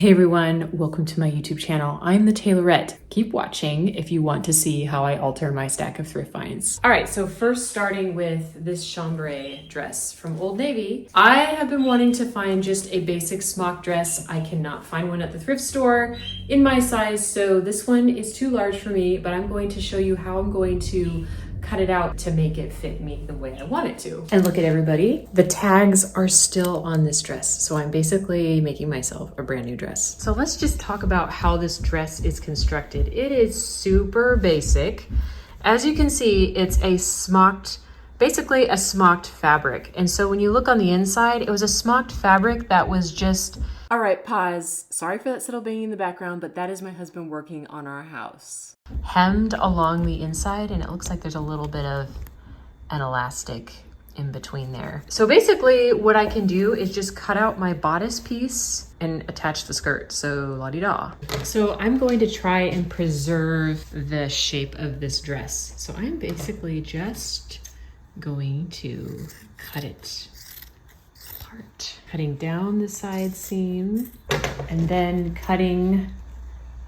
Hey everyone, welcome to my YouTube channel. I'm the Tailorette. Keep watching if you want to see how I alter my stack of thrift finds. All right, so first starting with this chambray dress from Old Navy. I have been wanting to find just a basic smock dress. I cannot find one at the thrift store in my size, so this one is too large for me, but I'm going to show you how I'm going to cut it out to make it fit me the way I want it to. And look at everybody. The tags are still on this dress. So I'm basically making myself a brand new dress. So let's just talk about how this dress is constructed. It is super basic. As you can see, it's a smocked, basically a smocked fabric. And so when you look on the inside, it was a smocked fabric that was just... All right, pause. Sorry for that subtle banging in the background, but that is my husband working on our house. Hemmed along the inside, and it looks like there's a little bit of an elastic in between there. So basically what I can do is just cut out my bodice piece and attach the skirt. So la-di-da. So I'm going to try and preserve the shape of this dress. So I'm basically just going to cut it apart. Cutting down the side seam and then cutting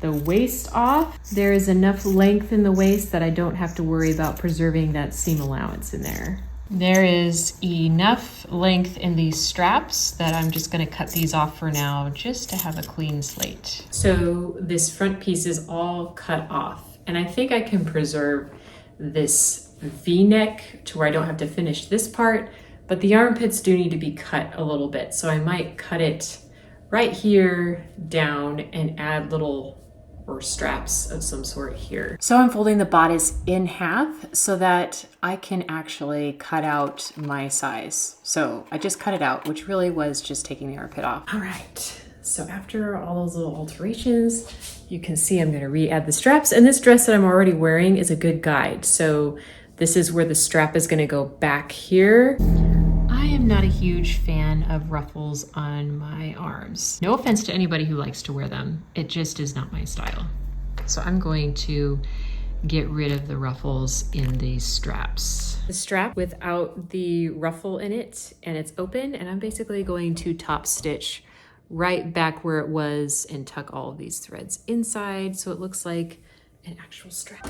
the waist off. There is enough length in the waist that I don't have to worry about preserving that seam allowance in there. There is enough length in these straps that I'm just gonna cut these off for now just to have a clean slate. So this front piece is all cut off, and I think I can preserve this V-neck to where I don't have to finish this part, but the armpits do need to be cut a little bit. So I might cut it right here down and add little straps of some sort here. So I'm folding the bodice in half so that I can actually cut out my size. So I just cut it out, which really was just taking the armpit off. All right, so after all those little alterations, you can see I'm gonna re-add the straps, and this dress that I'm already wearing is a good guide. So this is where the strap is gonna go back here. I am not a huge fan of ruffles on my arms. No offense to anybody who likes to wear them. It just is not my style. So I'm going to get rid of the ruffles in these straps. The strap without the ruffle in it, and it's open, and I'm basically going to top stitch right back where it was and tuck all of these threads inside so it looks like an actual strap.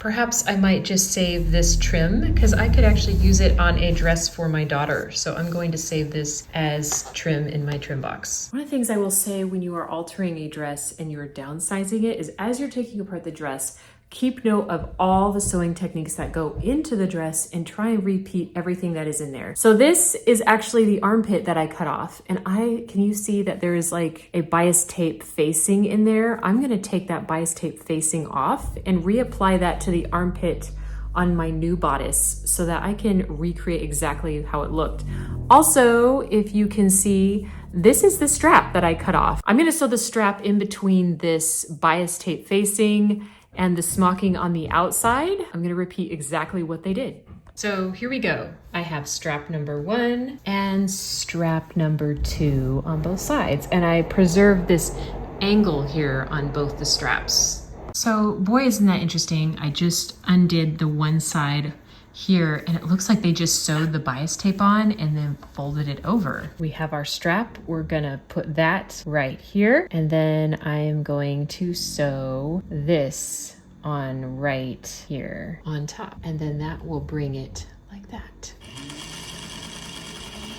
Perhaps I might just save this trim because I could actually use it on a dress for my daughter. So I'm going to save this as trim in my trim box. One of the things I will say when you are altering a dress and you're downsizing it is as you're taking apart the dress, keep note of all the sewing techniques that go into the dress and try and repeat everything that is in there. So this is actually the armpit that I cut off, and can you see that there is like a bias tape facing in there? I'm gonna take that bias tape facing off and reapply that to the armpit on my new bodice so that I can recreate exactly how it looked. Also, if you can see, this is the strap that I cut off. I'm gonna sew the strap in between this bias tape facing and the smocking on the outside. I'm gonna repeat exactly what they did. So here we go. I have strap number 1 and strap number 2 on both sides. And I preserved this angle here on both the straps. So boy, isn't that interesting. I just undid the one side here, and it looks like they just sewed the bias tape on and then folded it over. We have our strap. We're gonna put that right here, and then I am going to sew this on right here on top, and then that will bring it like that.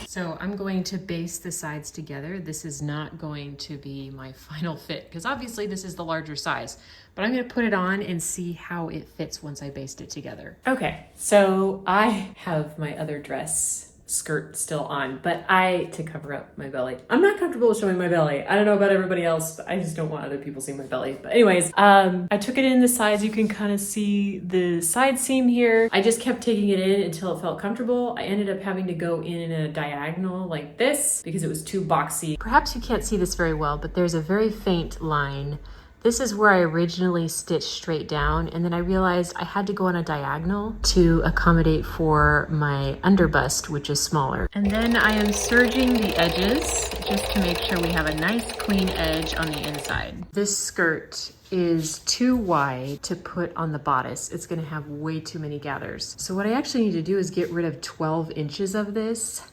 So I'm going to baste the sides together. This is not going to be my final fit because obviously this is the larger size, but I'm gonna put it on and see how it fits once I baste it together. Okay, so I have my other dress skirt still on, but to cover up my belly. I'm not comfortable showing my belly. I don't know about everybody else, but I just don't want other people seeing my belly. But anyways, I took it in the sides. You can kind of see the side seam here. I just kept taking it in until it felt comfortable. I ended up having to go in a diagonal like this because it was too boxy. Perhaps you can't see this very well, but there's a very faint line. This is where I originally stitched straight down, and then I realized I had to go on a diagonal to accommodate for my underbust, which is smaller. And then I am serging the edges just to make sure we have a nice clean edge on the inside. This skirt is too wide to put on the bodice. It's gonna have way too many gathers. So what I actually need to do is get rid of 12 inches of this.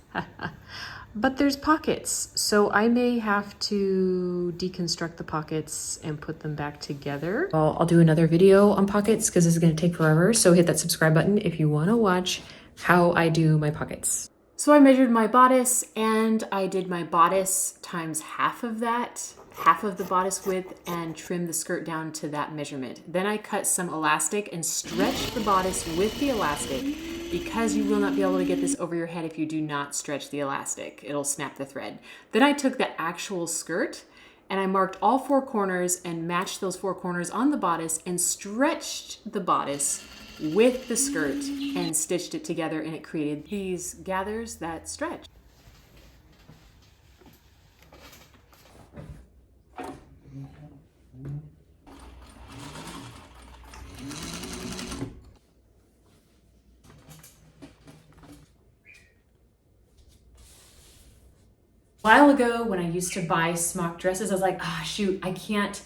but there's pockets. So I may have to deconstruct the pockets and put them back together. Well, I'll do another video on pockets because this is gonna take forever. So hit that subscribe button if you wanna watch how I do my pockets. So I measured my bodice and I did my bodice times half of that, half of the bodice width, and trimmed the skirt down to that measurement. Then I cut some elastic and stretched the bodice with the elastic, because you will not be able to get this over your head if you do not stretch the elastic. It'll snap the thread. Then I took the actual skirt and I marked all four corners and matched those four corners on the bodice and stretched the bodice with the skirt and stitched it together, and it created these gathers that stretch. A while ago, when I used to buy smock dresses, I was like, ah, shoot, I can't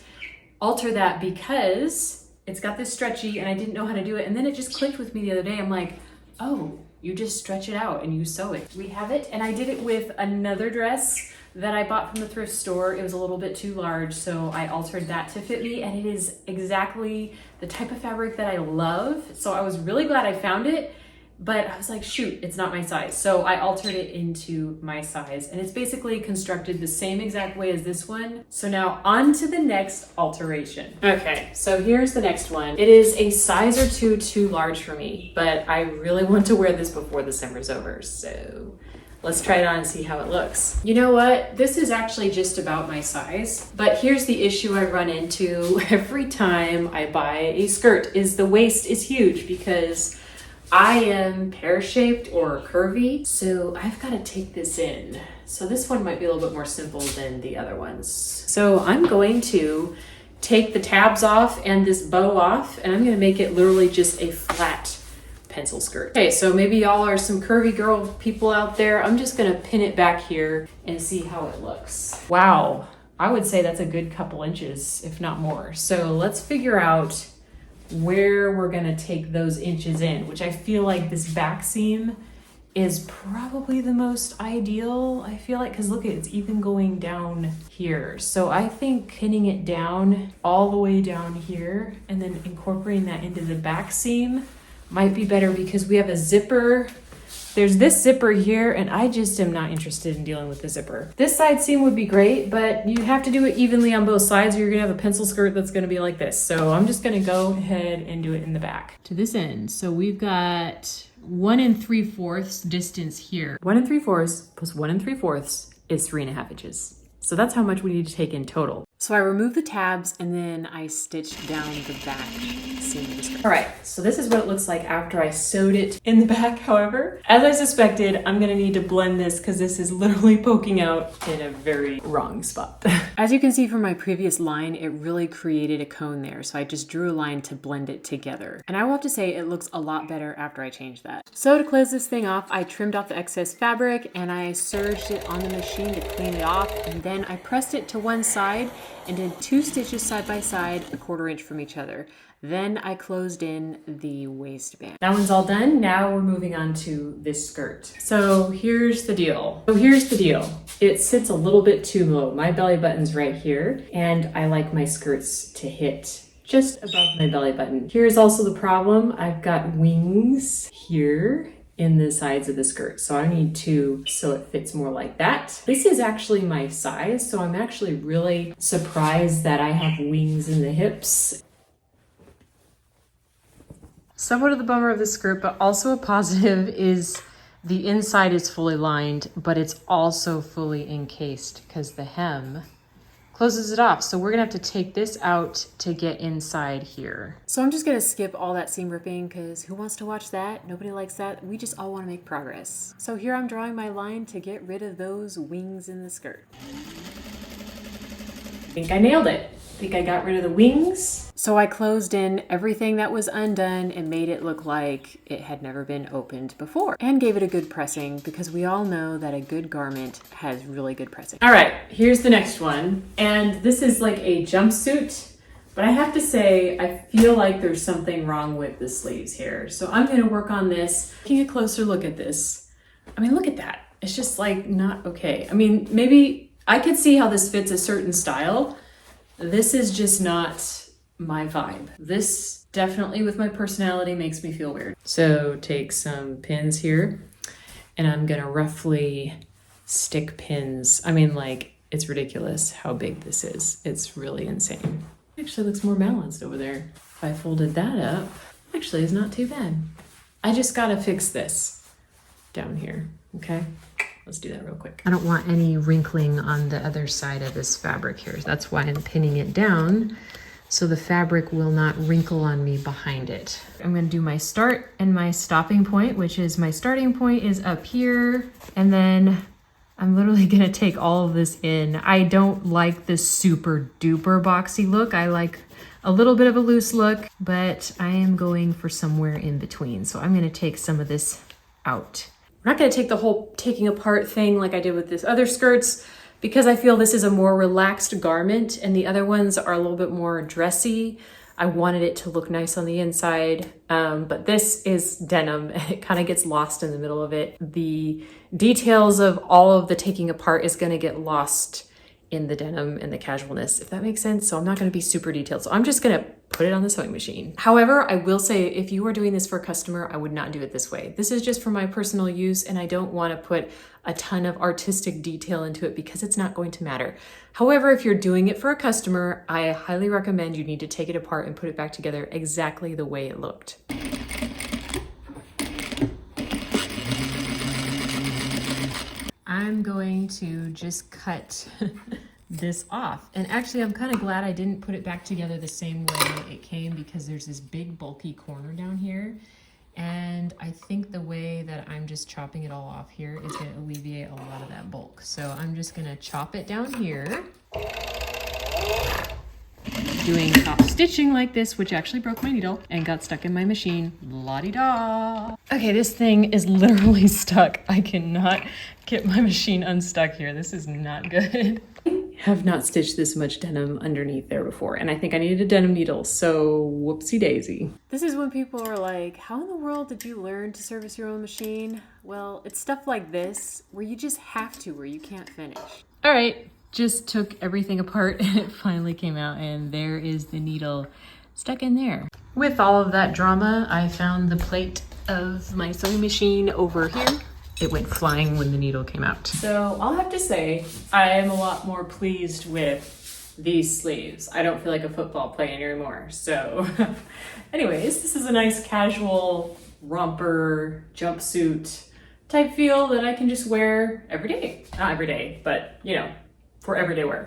alter that because it's got this stretchy and I didn't know how to do it. And then it just clicked with me the other day. I'm like, oh, you just stretch it out and you sew it. We have it. And I did it with another dress that I bought from the thrift store. It was a little bit too large, so I altered that to fit me, and it is exactly the type of fabric that I love. So I was really glad I found it. But I was like, shoot, it's not my size. So I altered it into my size, and it's basically constructed the same exact way as this one. So now on to the next alteration. Okay, so here's the next one. It is a size or two too large for me, but I really want to wear this before the summer's over. So let's try it on and see how it looks. You know what? This is actually just about my size, but here's the issue I run into every time I buy a skirt is the waist is huge because I am pear-shaped or curvy, so I've got to take this in. So this one might be a little bit more simple than the other ones. So I'm going to take the tabs off and this bow off, and I'm going to make it literally just a flat pencil skirt. Okay, so maybe y'all are some curvy girl people out there. I'm just going to pin it back here and see how it looks. Wow, I would say that's a good couple inches, if not more. So let's figure out where we're gonna take those inches in, which I feel like this back seam is probably the most ideal. I feel like, because look, it's even going down here. So I think pinning it down all the way down here and then incorporating that into the back seam might be better, because we have a zipper. There's this zipper here, and I just am not interested in dealing with the zipper. This side seam would be great, but you have to do it evenly on both sides or you're gonna have a pencil skirt that's gonna be like this. So I'm just gonna go ahead and do it in the back. To this end, so we've got 1 3/4 distance here. 1 3/4 plus 1 3/4 is 3.5 inches. So that's how much we need to take in total. So I removed the tabs and then I stitched down the back seam of the skirt. All right, so this is what it looks like after I sewed it in the back. However, as I suspected, I'm gonna need to blend this because this is literally poking out in a very wrong spot. As you can see from my previous line, it really created a cone there. So I just drew a line to blend it together. And I will have to say it looks a lot better after I changed that. So to close this thing off, I trimmed off the excess fabric and I serged it on the machine to clean it off. And then I pressed it to one side and did 2 stitches side by side, 1/4 inch from each other. Then I closed in the waistband. That one's all done. Now we're moving on to this skirt. So here's the deal. It sits a little bit too low. My belly button's right here, and I like my skirts to hit just above my belly button. Here's also the problem. I've got wings here in the sides of the skirt, so I need to so it fits more like that. This is actually my size, so I'm actually really surprised that I have wings in the hips. Somewhat of the bummer of the skirt, but also a positive, is the inside is fully lined, but it's also fully encased because the hem closes it off. So we're gonna have to take this out to get inside here. So I'm just gonna skip all that seam ripping because who wants to watch that? Nobody likes that. We just all wanna make progress. So here I'm drawing my line to get rid of those wings in the skirt. I think I nailed it. I think I got rid of the wings. So I closed in everything that was undone and made it look like it had never been opened before, and gave it a good pressing because we all know that a good garment has really good pressing. All right, here's the next one. And this is like a jumpsuit, but I have to say, I feel like there's something wrong with the sleeves here. So I'm gonna work on this. Taking a closer look at this. I mean, look at that. It's just like not okay. I mean, maybe I could see how this fits a certain style. This is just not my vibe. This definitely with my personality makes me feel weird. So take some pins here and I'm gonna roughly stick pins. I mean, like, it's ridiculous how big this is. It's really insane. It actually looks more balanced over there. If I folded that up, actually it's not too bad. I just gotta fix this down here, okay? Let's do that real quick. I don't want any wrinkling on the other side of this fabric here. That's why I'm pinning it down so the fabric will not wrinkle on me behind it. I'm gonna do my start and my stopping point, which is my starting point is up here, and then I'm literally gonna take all of this in. I don't like this super duper boxy look. I like a little bit of a loose look, but I am going for somewhere in between. So I'm gonna take some of this out. I'm not gonna take the whole taking apart thing like I did with this other skirts because I feel this is a more relaxed garment and the other ones are a little bit more dressy. I wanted it to look nice on the inside, but this is denim. It kind of gets lost in the middle of it. The details of all of the taking apart is gonna get lost in the denim and the casualness, if that makes sense. So I'm not gonna be super detailed. So I'm just gonna put it on the sewing machine. However, I will say if you are doing this for a customer, I would not do it this way. This is just for my personal use and I don't wanna put a ton of artistic detail into it because it's not going to matter. However, if you're doing it for a customer, I highly recommend you need to take it apart and put it back together exactly the way it looked. I'm going to just cut this off. And actually, I'm kind of glad I didn't put it back together the same way it came because there's this big bulky corner down here. And I think the way that I'm just chopping it all off here is going to alleviate a lot of that bulk. So I'm just going to chop it down here. Doing top stitching like this, which actually broke my needle and got stuck in my machine. La-di-da. Okay, this thing is literally stuck. I cannot get my machine unstuck here. This is not good. I have not stitched this much denim underneath there before, and I think I needed a denim needle, so whoopsie daisy. This is when people are like, how in the world did you learn to service your own machine? Well, it's stuff like this where you just have to, where you can't finish. All right. Just took everything apart and it finally came out and there is the needle stuck in there. With all of that drama, I found the plate of my sewing machine over here. It went flying when the needle came out. So I'll have to say, I am a lot more pleased with these sleeves. I don't feel like a football player anymore. So anyways, this is a nice casual romper jumpsuit type feel that I can just wear every day. Not every day, but you know, for everyday wear.